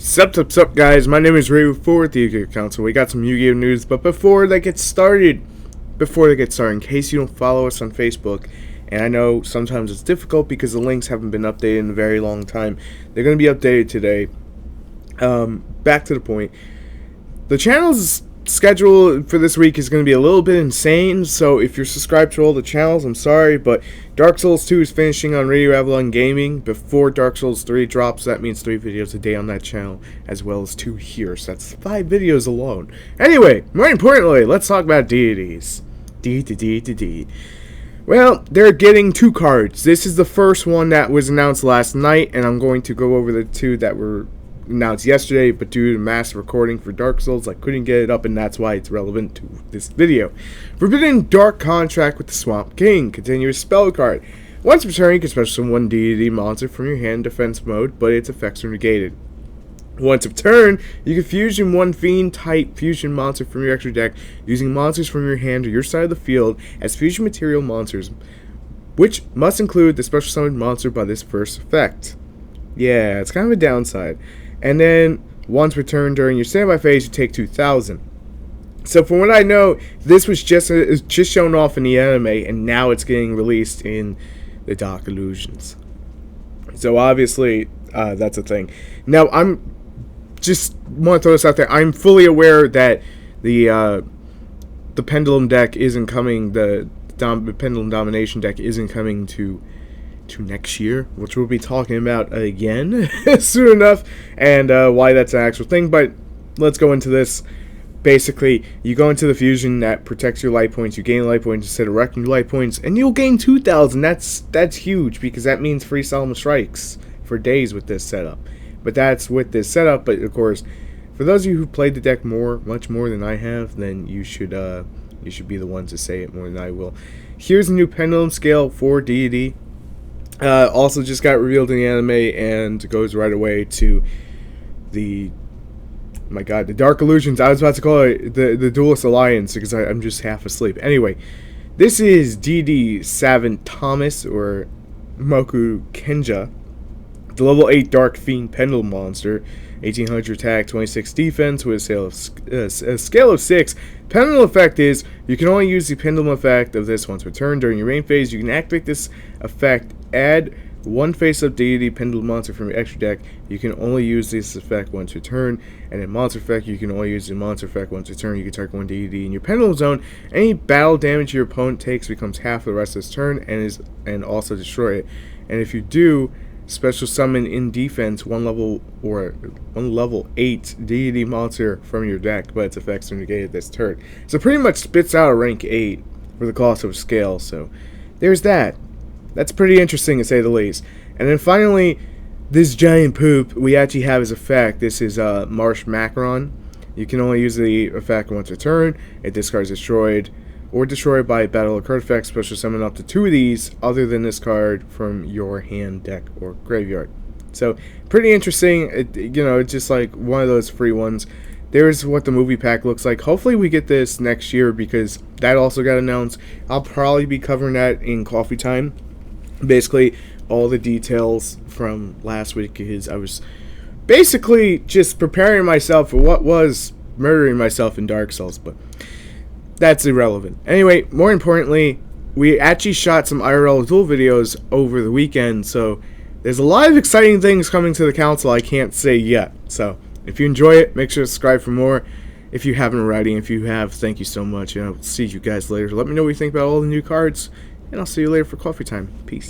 Sup, guys, my name is Ryu for TheYugiohCouncil. We got some Yu-Gi-Oh news, but before they get started, in case you don't follow us on Facebook, and I know sometimes it's difficult because the links haven't been updated in a very long time, they're going to be updated today. Back to the point. The channel's schedule for this week is going to be a little bit insane, so if you're subscribed to all the channels, I'm sorry, but Dark Souls 2 is finishing on RyuAvalonGaming before Dark Souls 3 drops. That means 3 videos a day on that channel, as well as 2 here, so that's 5 videos alone. Anyway, more importantly, let's talk about DDDs. DDD. Well, they're getting 2 cards. This is the first one that was announced last night, and I'm going to go over the 2 that were announced yesterday, but due to mass recording for Dark Souls, I couldn't get it up, and that's why it's relevant to this video. Forbidden Dark Contract with the Swamp King. Continuous spell card. Once per turn, you can special summon one DDD monster from your hand in defense mode, but its effects are negated. Once per turn, you can fusion one Fiend-type fusion monster from your extra deck using monsters from your hand or your side of the field as fusion material monsters, which must include the special summoned monster by this first effect. Yeah, it's kind of a downside. And then, once per turn during your standby phase, you take 2,000. So from what I know, this was just shown off in the anime, and now it's getting released in the Dark Illusions. So obviously, that's a thing. Now, I'm just want to throw this out there. I'm fully aware that the Pendulum deck isn't coming. The Pendulum Domination deck isn't coming to next year, which we'll be talking about again soon enough, and why that's an actual thing. But let's go into this. Basically, you go into the fusion that protects your light points, you gain light points instead of wrecking your light points, and you'll gain 2,000. That's huge, because that means free Solemn Strikes for days with this setup. But that's with this setup. But of course, for those of you who played the deck much more than I have, then you should be the ones to say it more than I will. Here's a new pendulum scale for DDD. Also just got revealed in the anime and goes right away to the Dark Illusions. I was about to call it the Duelist Alliance because I'm just half asleep. Anyway, this is DD Savant Thomas, or Moku Kenja, the level 8 Dark Fiend Pendulum monster, 1800 attack, 26 defense with a scale of 6. Pendulum effect is, you can only use the pendulum effect of this once per turn. During your main phase, you can activate this effect, add one face-up DDD pendulum monster from your extra deck. You can only use this effect once per turn. And in monster effect, you can only use the monster effect once per turn. You can target one DDD in your pendulum zone. Any battle damage your opponent takes becomes half for the rest of this turn, and also destroy it. And if you do, special summon in defense one level 8 DDD monster from your deck, but its effects are negated this turn. So pretty much spits out a rank 8 for the cost of a scale. So there's that. That's pretty interesting to say the least. And then finally, this giant poop we actually have as effect. This is Marsh Macron. You can only use the effect once a turn. It discards destroyed or destroyed by battle or card effects. Special summon up to 2 of these other than this card from your hand, deck, or graveyard. So pretty interesting. It's just like one of those free ones. There's what the movie pack looks like. Hopefully we get this next year, because that also got announced. I'll probably be covering that in coffee time. Basically all the details from last week, because I was basically just preparing myself for what was murdering myself in Dark Souls, but that's irrelevant. Anyway, more importantly, we actually shot some IRL duel videos over the weekend, so there's a lot of exciting things coming to the council I can't say yet. So if you enjoy it, make sure to subscribe for more if you haven't already. If you have, thank you so much, and I'll see you guys later. Let me know what you think about all the new cards, and I'll see you later for coffee time. Peace.